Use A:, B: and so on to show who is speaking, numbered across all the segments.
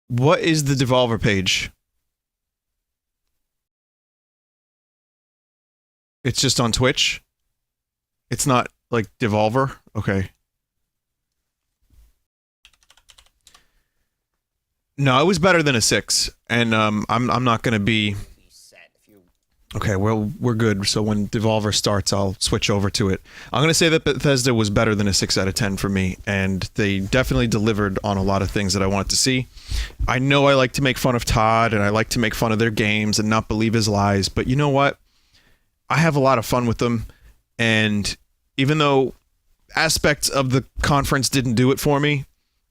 A: What is the Devolver page? It's just on Twitch? It's not like Devolver? Okay. No, it was better than a 6, and I'm not gonna be... Okay, well, we're good, so when Devolver starts, I'll switch over to it. I'm gonna say that Bethesda was better than a 6 out of 10 for me, and they definitely delivered on a lot of things that I wanted to see. I know I like to make fun of Todd, and I like to make fun of their games and not believe his lies, but you know what? I have a lot of fun with them, and even though aspects of the conference didn't do it for me,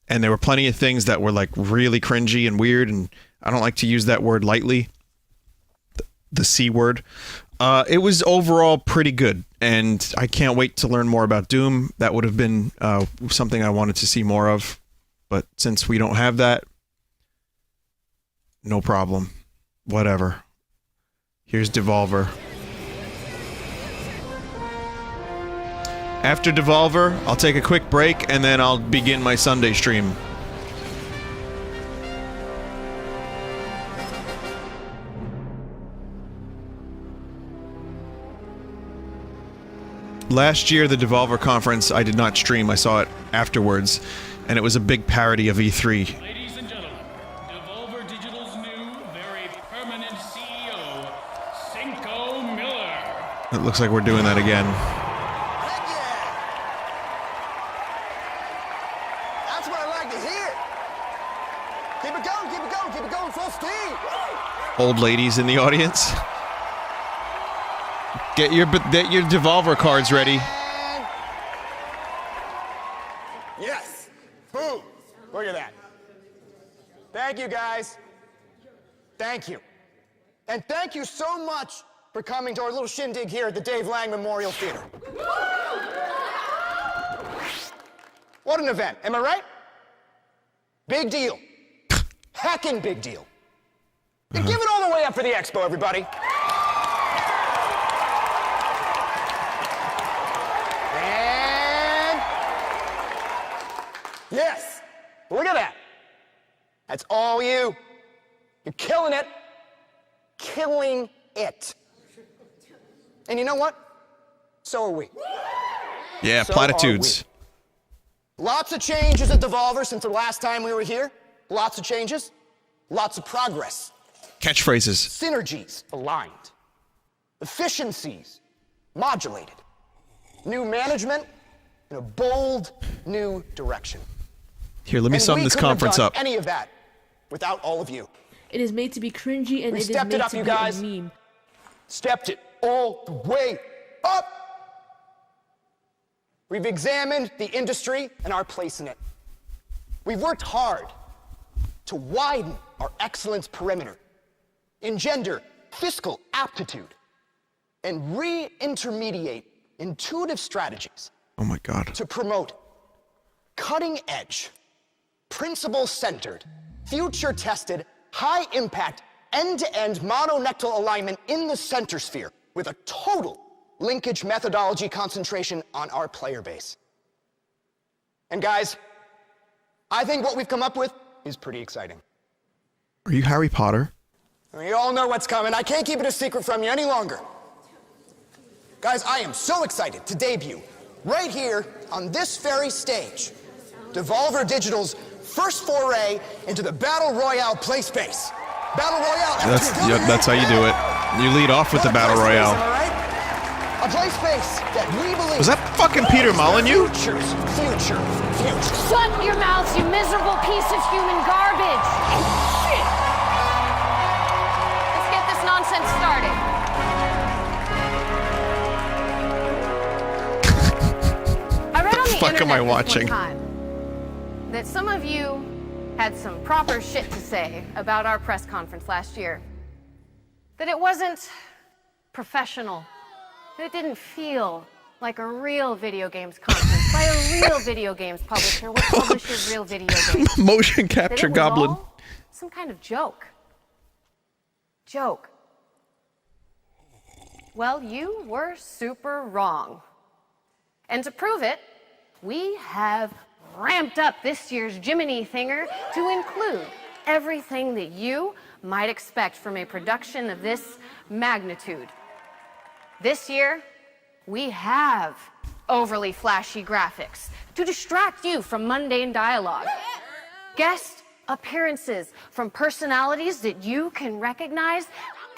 A: and there were plenty of things that were like really cringy and weird, and I don't like to use that word lightly, the C word. It was overall pretty good, and I can't wait to learn more about Doom. That would have been something I wanted to see more of, but since we don't have that, no problem. Whatever. Here's Devolver. After Devolver, I'll take a quick break, and then I'll begin my Sunday stream. Last year, the Devolver Conference, I did not stream, I saw it afterwards, and it was a big parody of E3.
B: Ladies and gentlemen, Devolver Digital's new, very permanent CEO, Cinco Miller.
A: It looks like we're doing that again.
C: That's what I like to hear. Keep it going, keep it going, keep it going full steam.
A: Old ladies in the audience. Get your Devolver cards ready.
C: Yes. Boom. Look at that. Thank you, guys. Thank you. And thank you so much for coming to our little shindig here at the Dave Lang Memorial Theater. What an event, am I right? Big deal. Heckin' big deal. And give it all the way up for the expo, everybody. And... yes, look at that. That's all you. You're killing it. Killing it. And you know what? So are we.
A: Yeah,
C: So
A: platitudes.
C: Lots of changes at Devolver since the last time we were here. Lots of changes. Lots of progress.
A: Catchphrases.
C: Synergies aligned. Efficiencies modulated. New management in a bold new direction.
A: Here, let me sum this conference up.
C: Any of that without all of you.
D: It is made to be cringy, and
C: We
D: it is
C: stepped it
D: made
C: up,
D: to
C: you
D: be
C: guys.
D: a meme.
C: Stepped it all the way up. We've examined the industry and our place in it. We've worked hard to widen our excellence perimeter, engender fiscal aptitude, and re-intermediate intuitive strategies
A: Oh my god.
C: to promote cutting-edge, principle-centered, future-tested, high-impact, end-to-end mononectal alignment in the center sphere with a total linkage methodology concentration on our player base. And guys, I think what we've come up with is pretty exciting.
A: Are you Harry Potter?
C: You all know what's coming. I can't keep it a secret from you any longer. Guys, I am so excited to debut right here on this very stage Devolver Digital's first foray into the Battle Royale play space. Battle Royale.
A: That's how you do it. You lead off with the Battle Royale.
C: Am I right? A play space that we believe.
A: Was that fucking Peter Molyneux?
C: Future.
E: Shut your mouths, you miserable piece of human garbage! Shit! Let's get this nonsense started. I read on the
A: fuck am I
E: internet this
A: watching?
E: one time that some of you had some proper shit to say about our press conference last year. That it wasn't professional. That it didn't feel like a real video games conference by a real video games publisher which publishes real video games.
A: Motion
E: That
A: capture
E: it was
A: goblin.
E: all some kind of joke. Joke. Well, you were super wrong. And to prove it, we have ramped up this year's Jiminy Thinger to include everything that you might expect from a production of this magnitude. This year, we have overly flashy graphics to distract you from mundane dialogue. Guest appearances from personalities that you can recognize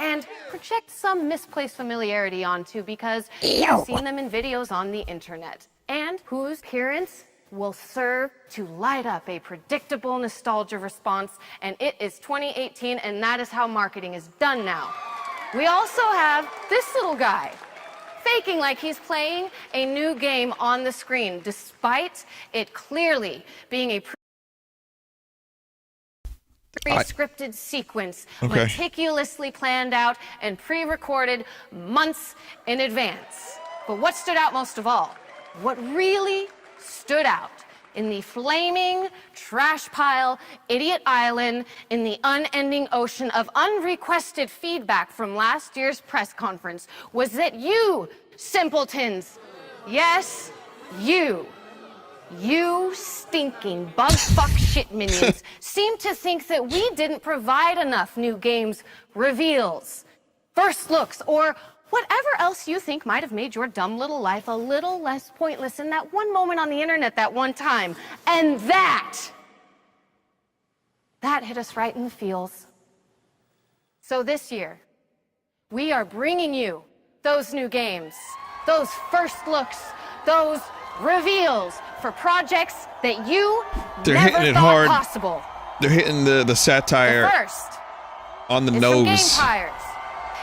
E: and project some misplaced familiarity onto because you've seen them in videos on the internet, and whose appearance will serve to light up a predictable nostalgia response. And it is 2018, and that is how marketing is done now. We also have this little guy, faking like he's playing a new game on the screen, despite it clearly being a pre-scripted sequence, meticulously planned out and pre-recorded months in advance. But what stood out most of all, what really stood out in the flaming trash pile, idiot island, in the unending ocean of unrequested feedback from last year's press conference was that you, simpletons, yes, you stinking bug-fuck shit minions, seem to think that we didn't provide enough new games reveals, first looks, or whatever else you think might have made your dumb little life a little less pointless in that one moment on the internet that one time. And that hit us right in the feels. So this year, we are bringing you those new games, those first looks, those reveals for projects that you
A: They're
E: never
A: hitting it
E: thought
A: hard.
E: possible.
A: They're hitting the satire
E: The first
A: on the
E: is from Game
A: nose.
E: Tires.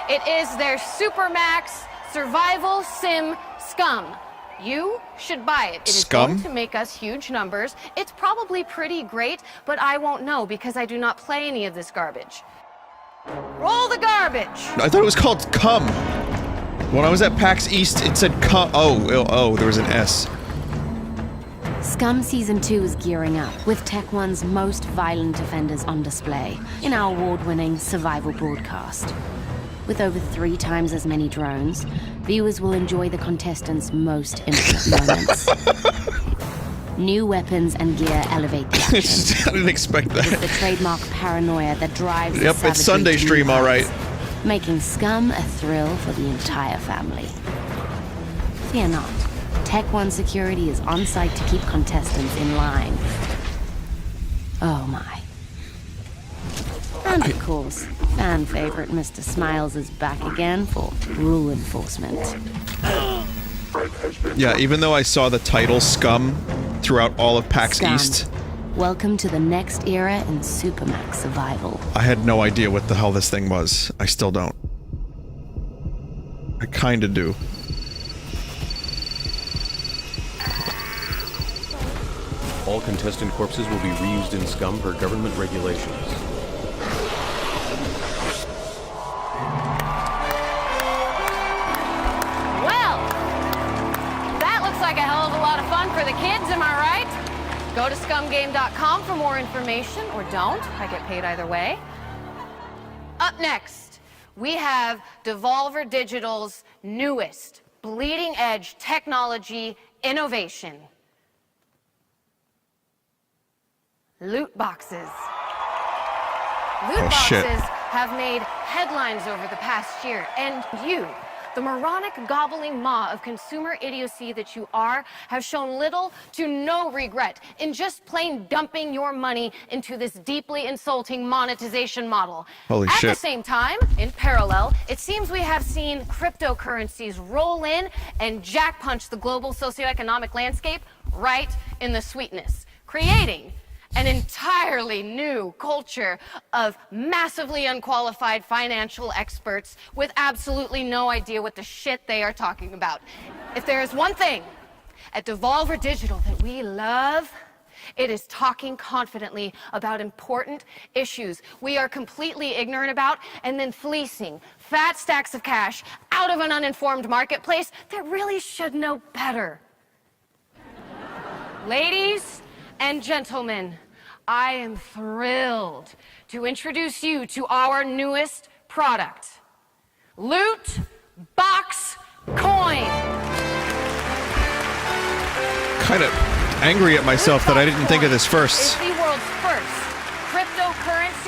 E: It is their Supermax survival sim Scum. You should buy it. It is
A: Scum?
E: going to make us huge numbers. It's probably pretty great, but I won't know because I do not play any of this garbage. Roll the garbage!
A: I thought it was called Cum. When I was at PAX East, it said Cum. Oh, there was an S.
D: Scum Season 2 is gearing up, with Tech One's most violent offenders on display in our award-winning survival broadcast. With over 3 times as many drones, viewers will enjoy the contestants' most intimate moments. New weapons and gear elevate the action.
A: I didn't expect
D: It's
A: that.
D: the trademark paranoia that drives the
A: Yep, it's
D: savagery
A: Sunday
D: to
A: stream,
D: new
A: all
D: heights,
A: right.
D: making Scum a thrill for the entire family. Fear not. Tech One security is on site to keep contestants in line. Oh my. And of course, fan favorite Mr. Smiles is back again for rule enforcement.
A: Yeah, even though I saw the title Scum throughout all of PAX
D: Scum.
A: East,
D: Welcome to the next era in Supermax survival.
A: I had no idea what the hell this thing was. I still don't. I kinda do.
F: All contestant corpses will be reused in Scum per government regulations.
E: Well, that looks like a hell of a lot of fun for the kids, am I right? Go to scumgame.com for more information, or don't. I get paid either way. Up next, we have Devolver Digital's newest bleeding-edge technology innovation. Loot boxes. Loot
A: shit.
E: boxes have made headlines over the past year, and you, the moronic gobbling maw of consumer idiocy that you are, have shown little to no regret in just plain dumping your money into this deeply insulting monetization model.
A: Holy
E: At
A: shit.
E: the same time, in parallel, it seems we have seen cryptocurrencies roll in and jack punch the global socioeconomic landscape right in the sweetness, creating an entirely new culture of massively unqualified financial experts with absolutely no idea what the shit they are talking about. If there is one thing at Devolver Digital that we love, it is talking confidently about important issues we are completely ignorant about and then fleecing fat stacks of cash out of an uninformed marketplace that really should know better. Ladies and gentlemen, I am thrilled to introduce you to our newest product, Loot Box Coin.
A: Kind of angry at myself that I didn't think of this
E: Is
A: first.
E: the world's first cryptocurrency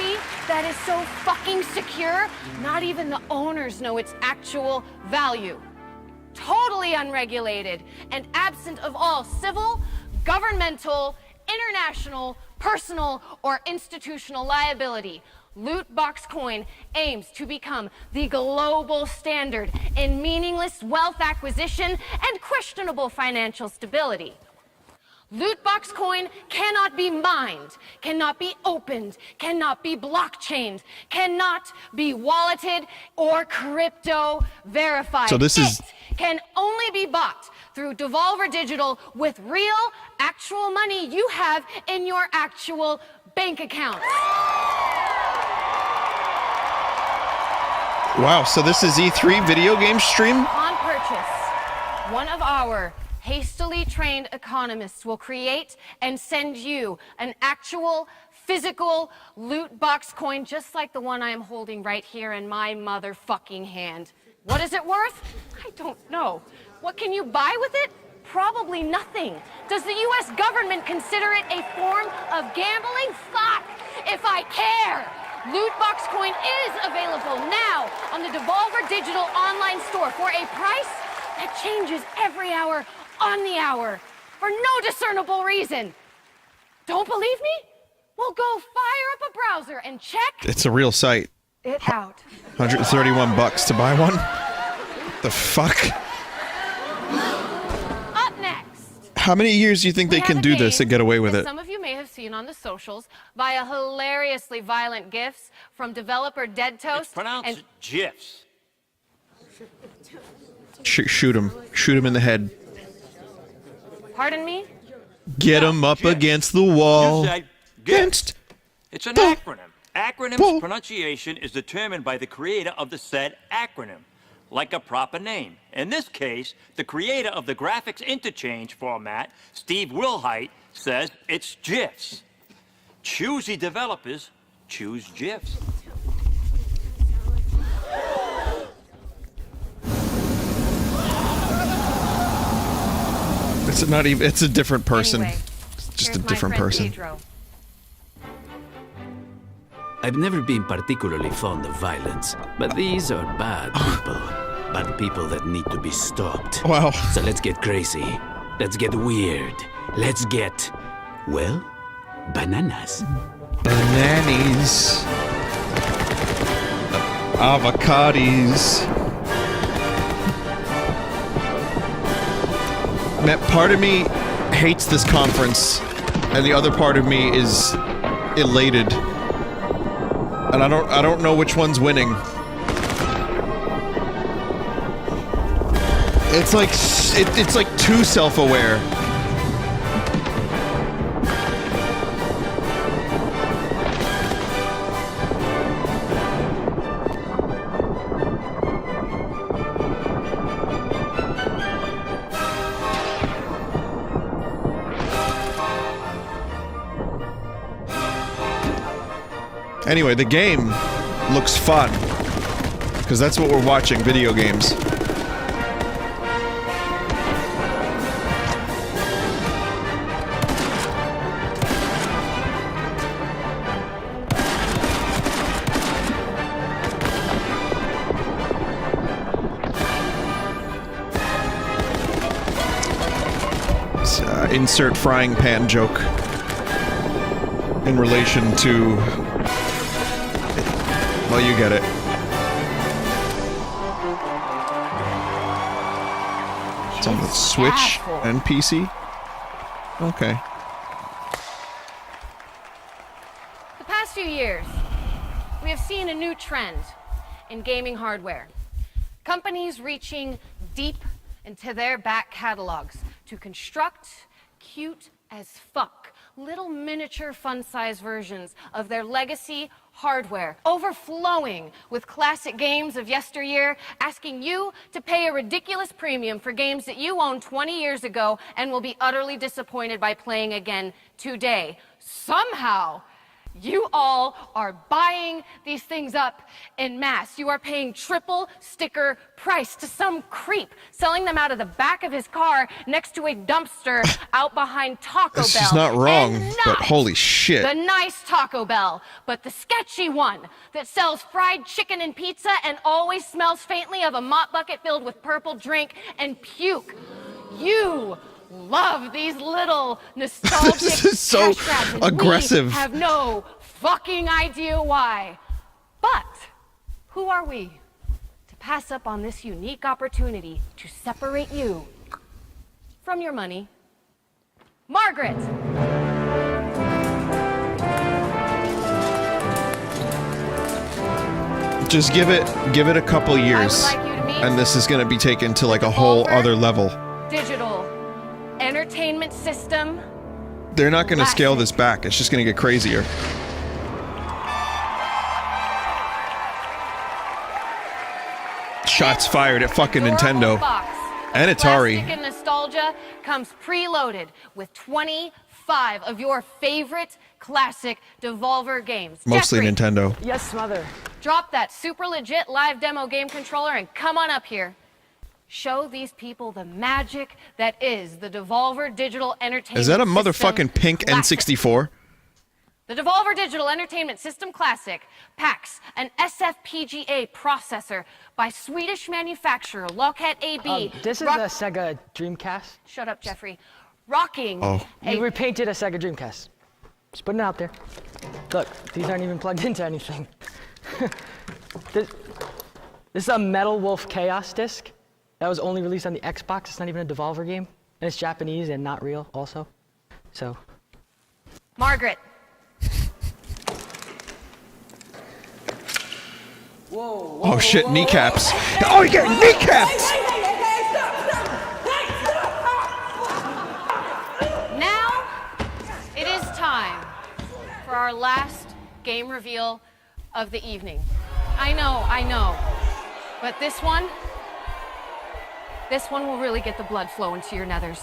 E: that is so fucking secure, not even the owners know its actual value. Totally unregulated and absent of all civil, governmental, international, personal, or institutional liability. Loot box coin aims to become the global standard in meaningless wealth acquisition and questionable financial stability. Loot box coin cannot be mined, cannot be opened, cannot be blockchained, cannot be walleted or crypto verified.
A: So this is...
E: It can only be bought through Devolver Digital with real, actual money you have in your actual bank account.
A: Wow, so this is E3 video game stream?
E: On purchase, one of our hastily trained economists will create and send you an actual physical loot box coin just like the one I am holding right here in my motherfucking hand. What is it worth? I don't know. What can you buy with it? Probably nothing. Does the US government consider it a form of gambling? Fuck if I care. Loot box coin is available now on the Devolver Digital online store for a price that changes every hour on the hour for no discernible reason. Don't believe me? Well, go fire up a browser and check
A: It's a real site.
E: it out.
A: 131 bucks to buy one? The fuck?
E: Up next.
A: How many years do you think they
E: We
A: can
E: have
A: do
E: a
A: this and
E: game
A: get away with
E: that
A: it?
E: Some of you may have seen on the socials via hilariously violent GIFs from developer Dead Toast.
G: Pronounce it GIFs.
A: Shoot him. Shoot him in the head.
E: Pardon me?
A: Get him up
G: GIFs.
A: against the wall.
G: You said GIFs.
A: Against.
G: It's an
A: Bull.
G: acronym. Acronym's
A: Bull.
G: pronunciation is determined by the creator of the said acronym, like a proper name. In this case, the creator of the graphics interchange format, Steve Wilhite, says it's GIFs. Choosy developers choose GIFs.
A: It's not even. It's a different person.
E: Anyway,
A: It's just a
E: here's my
A: different
E: friend
A: person.
E: Pedro.
H: I've never been particularly fond of violence, but these are bad people. Bad people that need to be stopped.
A: Wow.
H: So let's get crazy. Let's get weird. Let's get, well, bananas.
A: Bananas. Avocados. Man, part of me hates this conference, and the other part of me is elated. And I don't know which one's winning. It's like it's like too self-aware. Anyway, the game looks fun. Because that's what we're watching, video games. Insert frying pan joke in relation to... Well, you get it. It's on the Switch and PC? Okay.
E: The past few years, we have seen a new trend in gaming hardware. Companies reaching deep into their back catalogs to construct cute as fuck little miniature fun-size versions of their legacy hardware, overflowing with classic games of yesteryear, asking you to pay a ridiculous premium for games that you owned 20 years ago and will be utterly disappointed by playing again today. Somehow, You all are buying these things up en masse. You are paying triple sticker price to some creep selling them out of the back of his car next to a dumpster out behind Taco Bell.
A: She's not wrong,
E: And
A: but
E: not
A: holy shit.
E: the nice Taco Bell, but the sketchy one that sells fried chicken and pizza and always smells faintly of a mop bucket filled with purple drink and puke. You love these little nostalgic
A: This is so
E: cash grabs, and
A: aggressive.
E: we have no fucking idea why. But who are we to pass up on this unique opportunity to separate you from your money? Margaret!
A: Just give it a couple years,
E: like you to meet
A: and this is gonna be taken to like a whole
E: Devolver
A: other level.
E: Digital Entertainment System.
A: They're not gonna scale this back. It's just gonna get crazier. Shots fired at fucking
E: Adorable
A: Nintendo
E: box.
A: and Atari.
E: Plastic and nostalgia comes preloaded with 25 of your favorite classic Devolver games.
A: Mostly
E: Jeffrey,
A: Nintendo.
I: Yes, mother.
E: drop that super legit live demo game controller and come on up here. Show these people the magic that is the Devolver Digital Entertainment
A: Is that a
E: System
A: motherfucking pink
E: Classic.
A: N64?
E: The Devolver Digital Entertainment System Classic packs an SFPGA processor by Swedish manufacturer Lockheed AB.
I: This is a Sega Dreamcast.
E: Shut up, Jeffrey. Rocking
I: You repainted a Sega Dreamcast. Just putting it out there. Look, these aren't even plugged into anything. This is a Metal Wolf Chaos disc that was only released on the Xbox. It's not even a Devolver game. And it's Japanese and not real also. So.
E: Margaret.
A: Oh shit, kneecaps. Oh, you get kneecaps!
E: Now it is time for our last game reveal of the evening. I know. But this one will really get the blood flowing to your nethers.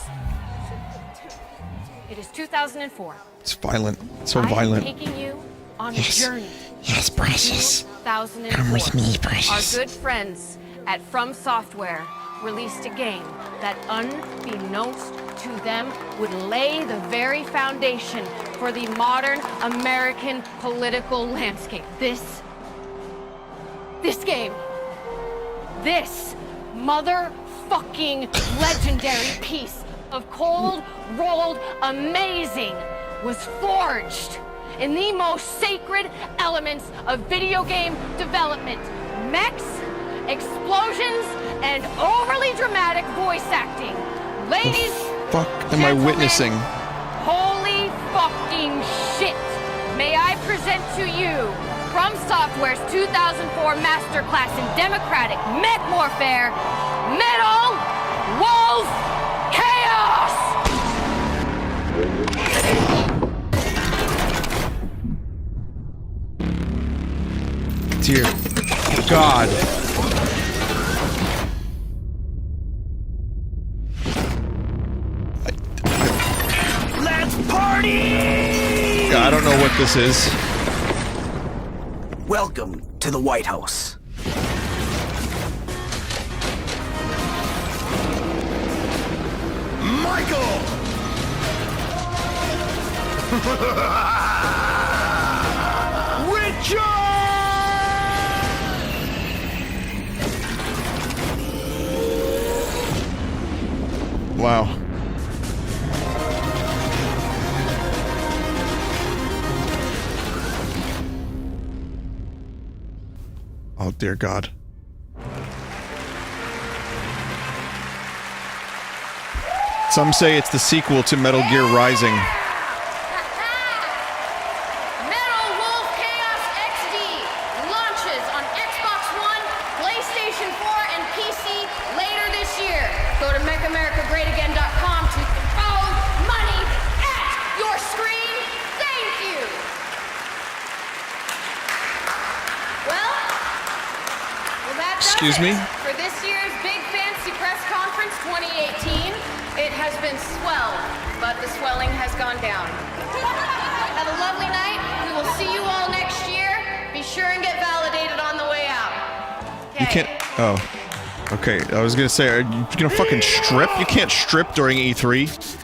E: It is 2004.
A: It's violent. So
E: I
A: violent.
E: am taking you on a journey.
A: Yes, precious.
E: 2004.
A: Come with me, precious.
E: Our good friends at From Software released a game that, unbeknownst to them, would lay the very foundation for the modern American political landscape. This game, this motherfucking legendary piece of cold-rolled amazing was forged in the most sacred elements of video game development. Mechs, explosions, and overly dramatic voice acting. Ladies,
A: Fuck am I witnessing?
E: holy fucking shit. May I present to you From Software's 2004 masterclass in democratic mech warfare, Metal Wolf Chaos!
A: Dear God.
C: Let's party!
A: I don't know what this is.
C: Welcome to the White House. Michael! Richard!
A: Wow. Oh, dear God. Some say it's the sequel to Metal Gear Rising.
E: Metal Wolf Chaos XD launches on Xbox One, PlayStation 4, and PC later this year. Go to MakeAmericaGreatAgain.com to throw money at your screen. Thank you. Well, that does
A: Excuse
E: it
A: me?
E: for this year's Big Fancy Press Conference 2018. It has been swell, but the swelling has gone down. Have a lovely night. We will see you
A: can't. Oh. Okay, I was gonna say, are you gonna fucking strip? You can't strip during E3.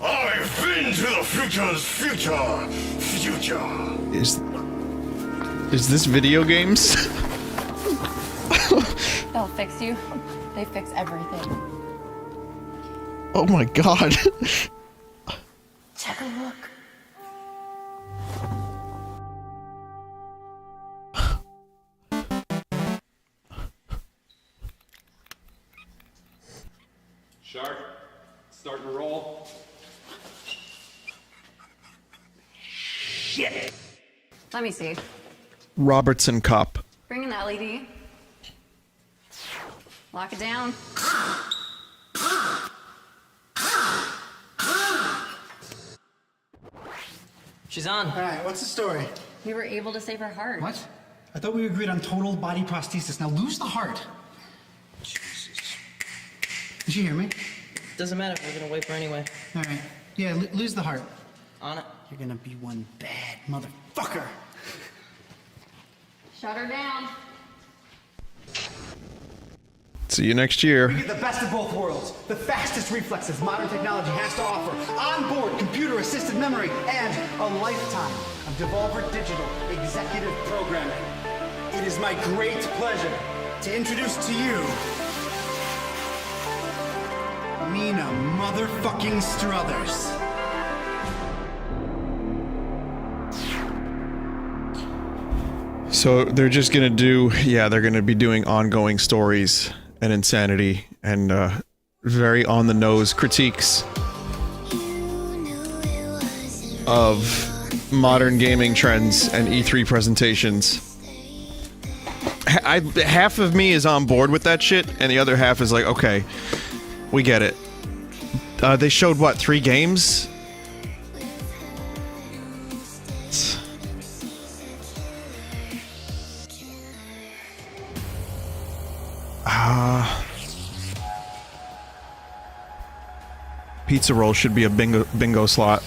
J: I've been to the future's future.
A: Is this video games?
K: They'll fix you. They fix everything.
A: Oh my god.
K: Take a look.
F: Shark, starting to roll.
E: Shit. Let me see.
A: Robertson Cop.
E: Bring in the LED. Lock it down.
I: She's on.
L: All right, what's the story?
K: We were able to save her heart.
L: What? I thought we agreed on total body prosthesis. Now lose the heart. Jesus. Did you hear me?
I: Doesn't matter. We're gonna wait for anyway.
L: All right. Yeah, lose the heart.
I: On it.
L: You're gonna be one bad motherfucker.
E: Shut her down.
A: See you next year.
C: We get the best of both worlds. The fastest reflexes modern technology has to offer. Onboard computer-assisted memory and a lifetime of Devolver Digital executive programming. It is my great pleasure to introduce to you Nina motherfucking Struthers.
A: So they're just gonna do, yeah, they're gonna be doing ongoing stories and insanity and very on-the-nose critiques of modern gaming trends and E3 presentations. Half of me is on board with that shit, and the other half is like, okay, we get it. They showed, what, 3 games? Pizza roll should be a bingo slot.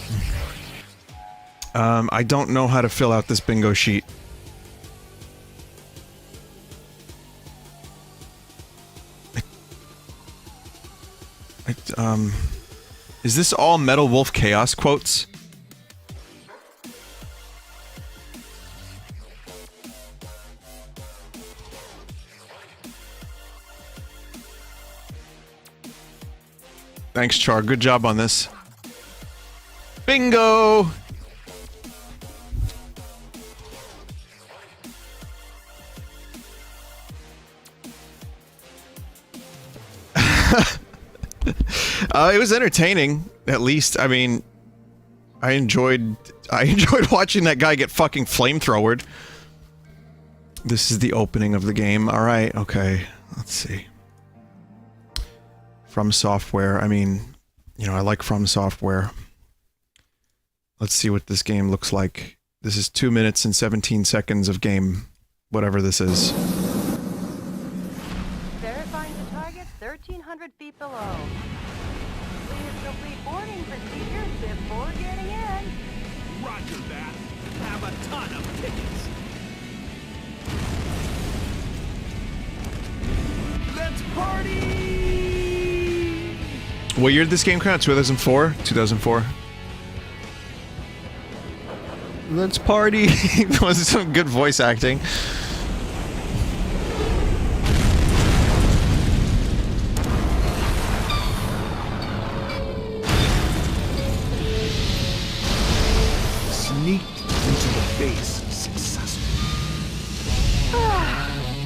A: I don't know how to fill out this bingo sheet. Is this all Metal Wolf Chaos quotes? Thanks, Char. Good job on this. Bingo! It was entertaining, at least. I mean, I enjoyed watching that guy get fucking flamethrowered. This is the opening of the game. All right, okay. Let's see. From Software. I mean, you know, I like From Software. Let's see what this game looks like. This is 2 minutes and 17 seconds of game, whatever this is.
M: Verifying the target 1,300 feet below. Please complete boarding procedures before getting in.
B: Roger that. Have a ton of tickets. Let's party!
A: What year did this game come out? 2004? 2004. Let's party! Was some good voice acting.
C: Sneaked into the base successfully.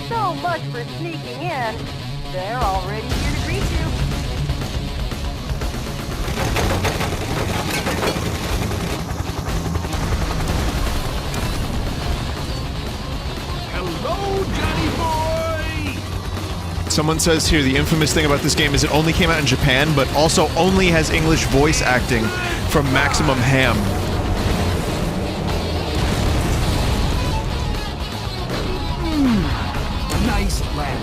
M: So much for sneaking in. They're already here to greet you.
A: Someone says here, the infamous thing about this game is it only came out in Japan, but also only has English voice acting from Maximum Ham.
M: Nice lad.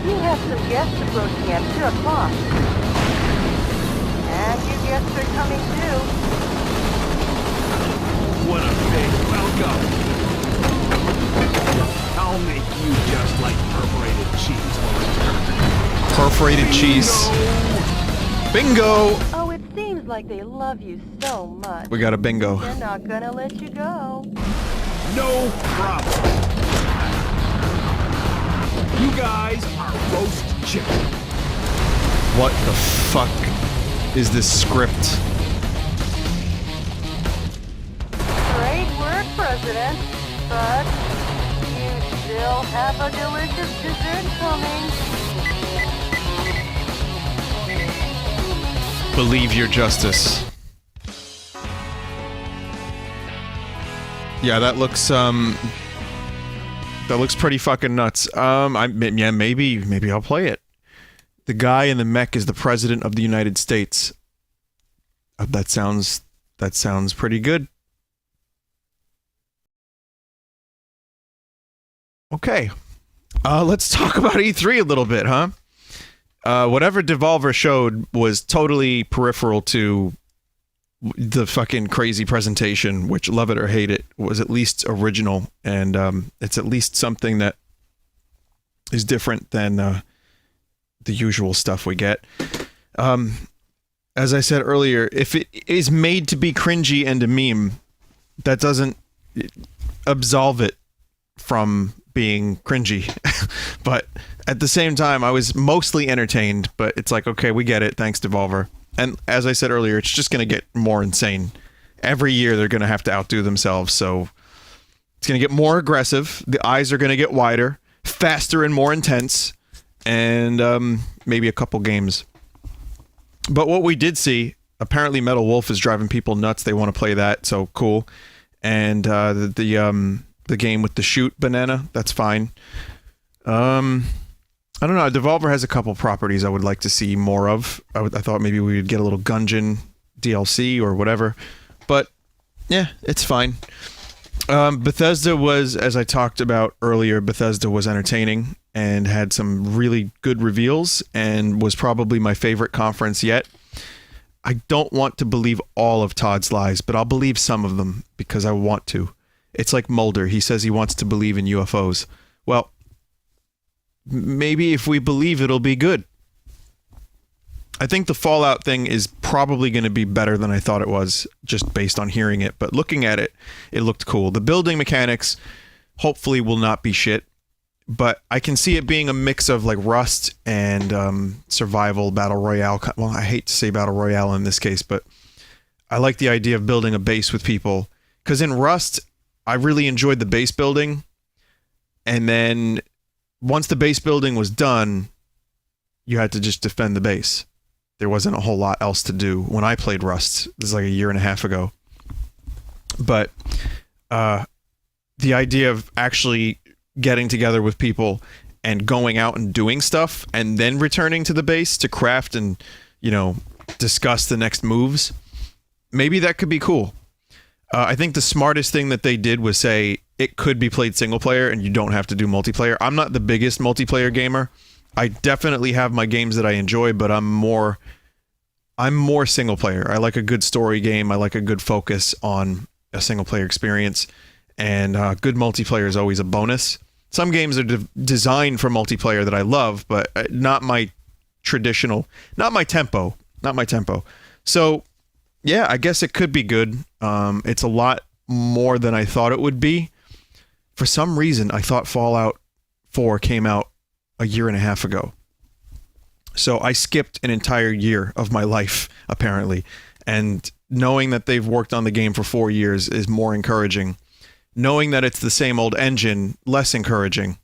M: You have some guests approaching at 2 o'clock. And you guests are coming too.
H: What a big welcome. I'll make you just like perforated cheese for return.
A: Perforated cheese. Bingo!
M: Oh, it seems like they love you so much.
A: We got a bingo.
M: They're not gonna let you go.
H: No problem. You guys are roast chicken.
A: What the fuck is this script?
M: Great work, President. But you still have a delicious dessert coming.
A: Believe your justice. Yeah, that looks pretty fucking nuts. Yeah, maybe I'll play it. The guy in the mech is the president of the United States. That sounds pretty good. Okay. Let's talk about E3 a little bit, huh? Whatever Devolver showed was totally peripheral to the fucking crazy presentation, which, love it or hate it, was at least original, and it's at least something that is different than the usual stuff we get. As I said earlier, if it is made to be cringy and a meme, that doesn't absolve it from being cringy. But at the same time, I was mostly entertained, but it's like, okay, we get it, thanks Devolver. And as I said earlier, it's just going to get more insane. Every year they're going to have to outdo themselves, so it's going to get more aggressive, the eyes are going to get wider, faster and more intense, and maybe a couple games. But what we did see, apparently Metal Wolf is driving people nuts, they want to play that, so cool. And the game with the shoot banana, that's fine. I don't know, Devolver has a couple properties I would like to see more of. I thought maybe we would get a little Gungeon DLC or whatever. But, yeah, it's fine. Bethesda was, as I talked about earlier, Bethesda was entertaining and had some really good reveals and was probably my favorite conference yet. I don't want to believe all of Todd's lies, but I'll believe some of them because I want to. It's like Mulder. He says he wants to believe in UFOs. Well, maybe if we believe it'll be good. I think the Fallout thing is probably going to be better than I thought it was, just based on hearing it. But looking at it, it looked cool. The building mechanics hopefully will not be shit. But I can see it being a mix of like Rust and survival, battle royale. Well, I hate to say battle royale in this case, but I like the idea of building a base with people. Because in Rust, I really enjoyed the base building. And then once the base building was done, you had to just defend the base. There wasn't a whole lot else to do when I played Rust. This is like a year and a half ago. But the idea of actually getting together with people and going out and doing stuff and then returning to the base to craft and, you know, discuss the next moves, maybe that could be cool. I think the smartest thing that they did was say it could be played single player and you don't have to do multiplayer. I'm not the biggest multiplayer gamer. I definitely have my games that I enjoy, but I'm more single player. I like a good story game. I like a good focus on a single player experience, and good multiplayer is always a bonus. Some games are designed for multiplayer that I love, but not my traditional, not my tempo. So yeah, I guess it could be good. It's a lot more than I thought it would be. For some reason, I thought Fallout 4 came out a year and a half ago. So I skipped an entire year of my life, apparently. And knowing that they've worked on the game for 4 years is more encouraging. Knowing that it's the same old engine, less encouraging.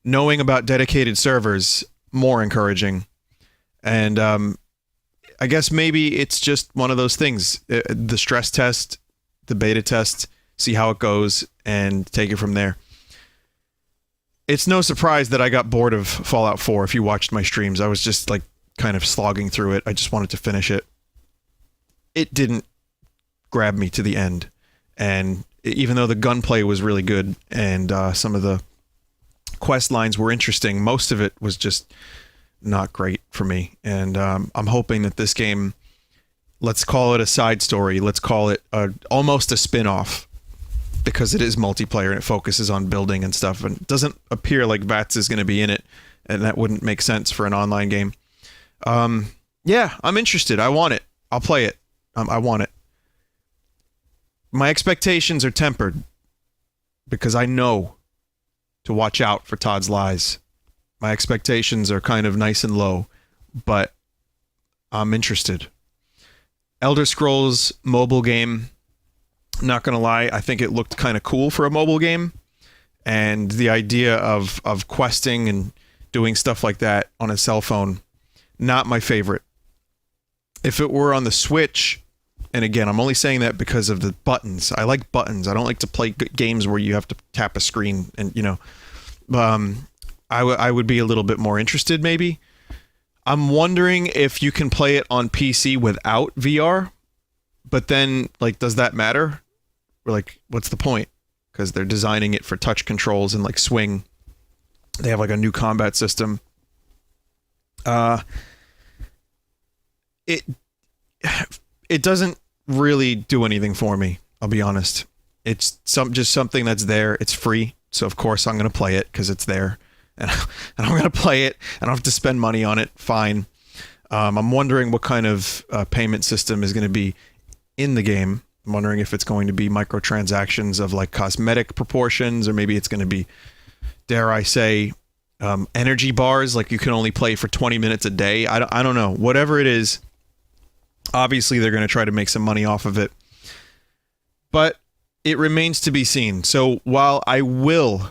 A: Knowing about dedicated servers, more encouraging. And I guess maybe it's just one of those things. The stress test, the beta test, see how it goes, and take it from there. it's no surprise that I got bored of Fallout 4 if you watched my streams. I was just like kind of slogging through it. I just wanted to finish it. It didn't grab me to the end. And even though the gunplay was really good and some of the quest lines were interesting, most of it was just not great for me. And I'm hoping that this game, let's call it a side story, let's call it almost a spin-off, because it is multiplayer and it focuses on building and stuff, and it doesn't appear like VATS is going to be in it, and that wouldn't make sense for an online game. Yeah, I'm interested. I want it. I'll play it. I want it. My expectations are tempered because I know to watch out for Todd's lies. My expectations are kind of nice and low, but I'm interested. Elder Scrolls mobile game, not gonna lie, I think it looked kind of cool for a mobile game, and the idea of questing and doing stuff like that on a cell phone, not my favorite. If it were on the Switch, and again, I'm only saying that because of the buttons. I like buttons. I don't like to play games where you have to tap a screen, and you know, I would be a little bit more interested maybe. I'm wondering if you can play it on PC without VR, but then, like, does that matter? Or, like, what's the point? Because they're designing it for touch controls and, like, swing. They have, like, a new combat system. It doesn't really do anything for me, I'll be honest. It's just something that's there. It's free, so of course I'm going to play it because it's there. And I'm going to play it. I don't have to spend money on it. Fine. I'm wondering what kind of payment system is going to be in the game. I'm wondering if it's going to be microtransactions of like cosmetic proportions, or maybe it's going to be, dare I say, energy bars, like you can only play for 20 minutes a day. I don't know. Whatever it is, obviously they're going to try to make some money off of it. But it remains to be seen. So while I will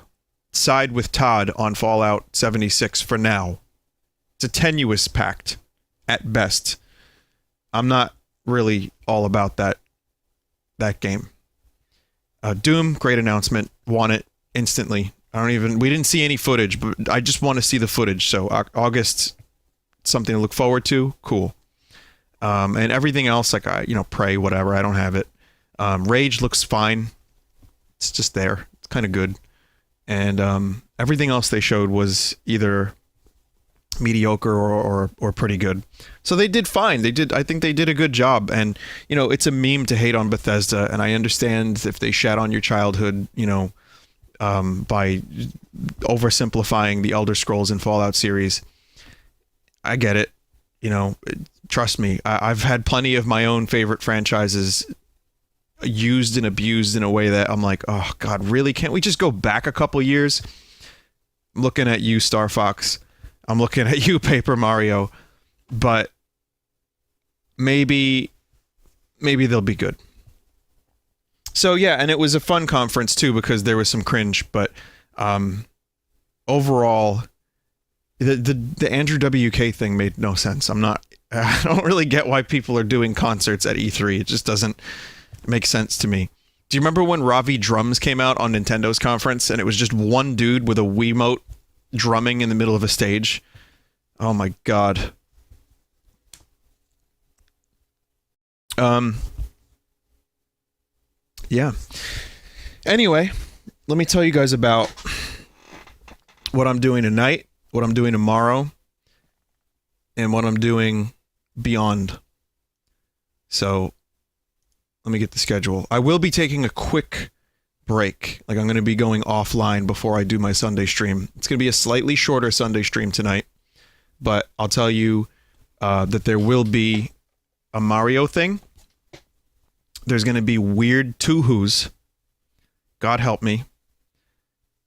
A: side with Todd on Fallout 76 for now, it's a tenuous pact at best. I'm not really all about that game. Doom, great announcement. Want it instantly. We didn't see any footage, but I just want to see the footage. So August, something to look forward to. Cool. And everything else, like Prey, whatever. I don't have it. Rage looks fine. It's just there. It's kind of good. And everything else they showed was either mediocre or pretty good. So they did fine. I think they did a good job. And it's a meme to hate on Bethesda, and I understand if they shat on your childhood, by oversimplifying the Elder Scrolls and Fallout series. I get it. Trust me. I've had plenty of my own favorite franchises used and abused in a way that I'm like, oh God, really? Can't we just go back a couple years? I'm looking at you, Star Fox. I'm looking at you, Paper Mario. But maybe they'll be good. So yeah, and it was a fun conference too because there was some cringe, but overall, the Andrew WK thing made no sense. I don't really get why people are doing concerts at E3. It just doesn't make sense to me. Do you remember when Ravi Drums came out on Nintendo's conference and it was just one dude with a Wiimote drumming in the middle of a stage? Oh my God. Yeah. Anyway, let me tell you guys about what I'm doing tonight, what I'm doing tomorrow, and what I'm doing beyond. So let me get the schedule. I will be taking a quick break. Like, I'm going to be going offline before I do my Sunday stream. It's going to be a slightly shorter Sunday stream tonight, but I'll tell you that there will be a Mario thing. There's going to be weird Two-Who's, God help me,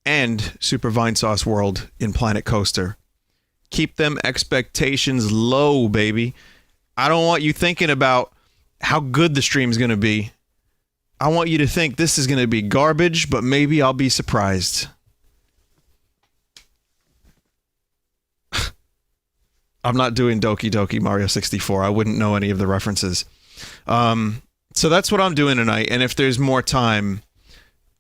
A: and Super Vinesauce World in Planet Coaster. Keep them expectations low, baby. I don't want you thinking about how good the stream's going to be. I want you to think this is going to be garbage, but maybe I'll be surprised. I'm not doing Doki Doki Mario 64. I wouldn't know any of the references. So that's what I'm doing tonight, and if there's more time,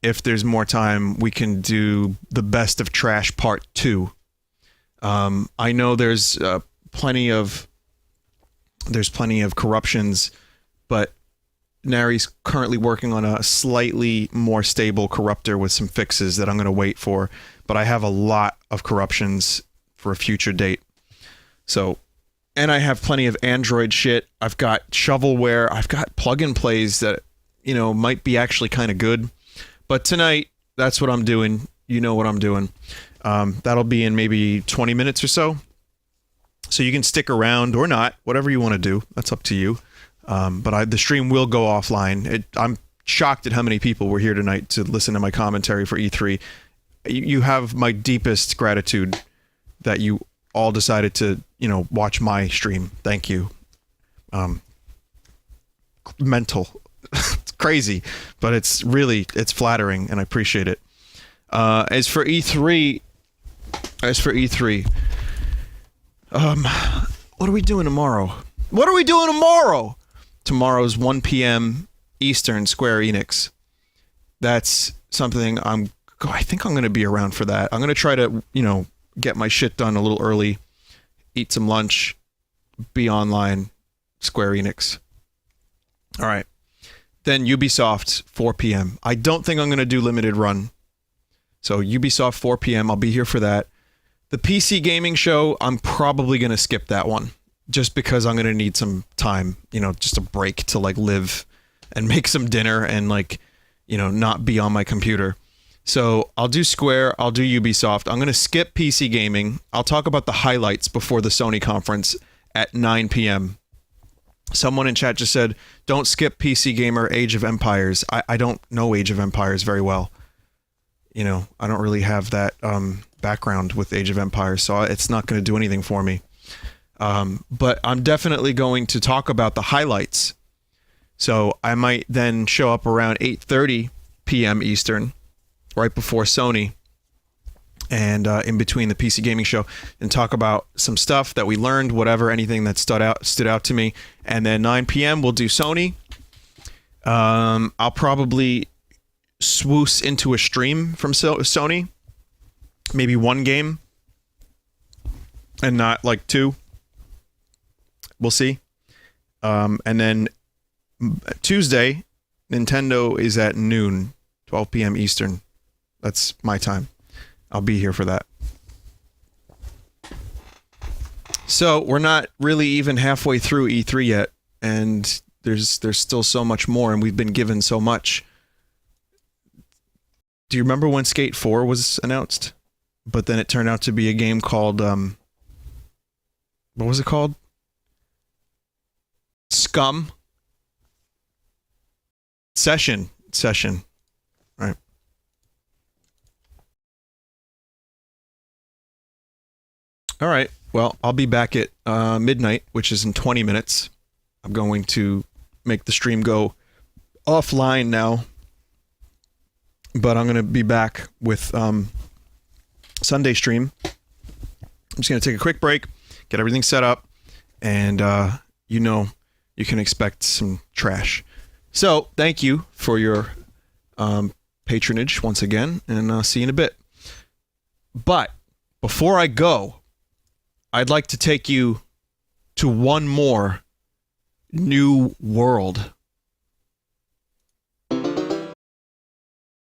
A: if there's more time, we can do the Best of Trash Part 2. I know there's plenty of corruptions, but Nari's currently working on a slightly more stable corruptor with some fixes that I'm going to wait for. But I have a lot of corruptions for a future date. So, and I have plenty of Android shit. I've got shovelware. I've got plug-and plays that, you know, might be actually kind of good. But tonight, that's what I'm doing. You know what I'm doing. That'll be in maybe 20 minutes or so. So you can stick around or not, whatever you want to do. That's up to you. But the stream will go offline. I'm shocked at how many people were here tonight to listen to my commentary for E3. You have my deepest gratitude that you all decided to, you know, watch my stream. Thank you. Mental. It's crazy, but it's flattering, and I appreciate it. As for E3, what are we doing tomorrow? Tomorrow's 1 p.m. Eastern, Square Enix. That's something I think I'm going to be around for that. I'm going to try to, you know, get my shit done a little early, eat some lunch, be online, Square Enix. All right. Then Ubisoft, 4 p.m. I don't think I'm going to do limited run. So Ubisoft, 4 p.m. I'll be here for that. The PC gaming show, I'm probably going to skip that one. Just because I'm going to need some time, you know, just a break to like live and make some dinner and like, you know, not be on my computer. So I'll do Square, I'll do Ubisoft. I'm going to skip PC gaming. I'll talk about the highlights before the Sony conference at 9 p.m. Someone in chat just said, don't skip PC Gamer Age of Empires. I don't know Age of Empires very well. You know, I don't really have that background with Age of Empires, so it's not going to do anything for me. But I'm definitely going to talk about the highlights. So I might then show up around 8:30 p.m. Eastern, right before Sony, and in between the PC gaming show, and talk about some stuff that we learned, whatever, anything that stood out to me. And then 9 p.m. we'll do Sony. I'll probably swoosh into a stream from Sony, maybe one game, and not like two. We'll see. And then Tuesday, Nintendo is at noon, 12 p.m. Eastern. That's my time. I'll be here for that. So we're not really even halfway through E3 yet, and there's still so much more, and we've been given so much. Do you remember when Skate 4 was announced? But then it turned out to be a game called what was it called? Scum. Session. Right. All right. Well, I'll be back at midnight, which is in 20 minutes. I'm going to make the stream go offline now. But I'm going to be back with Sunday stream. I'm just going to take a quick break, get everything set up, and you know, you can expect some trash. So, thank you for your patronage once again, and I'll see you in a bit. But before I go, I'd like to take you to one more new world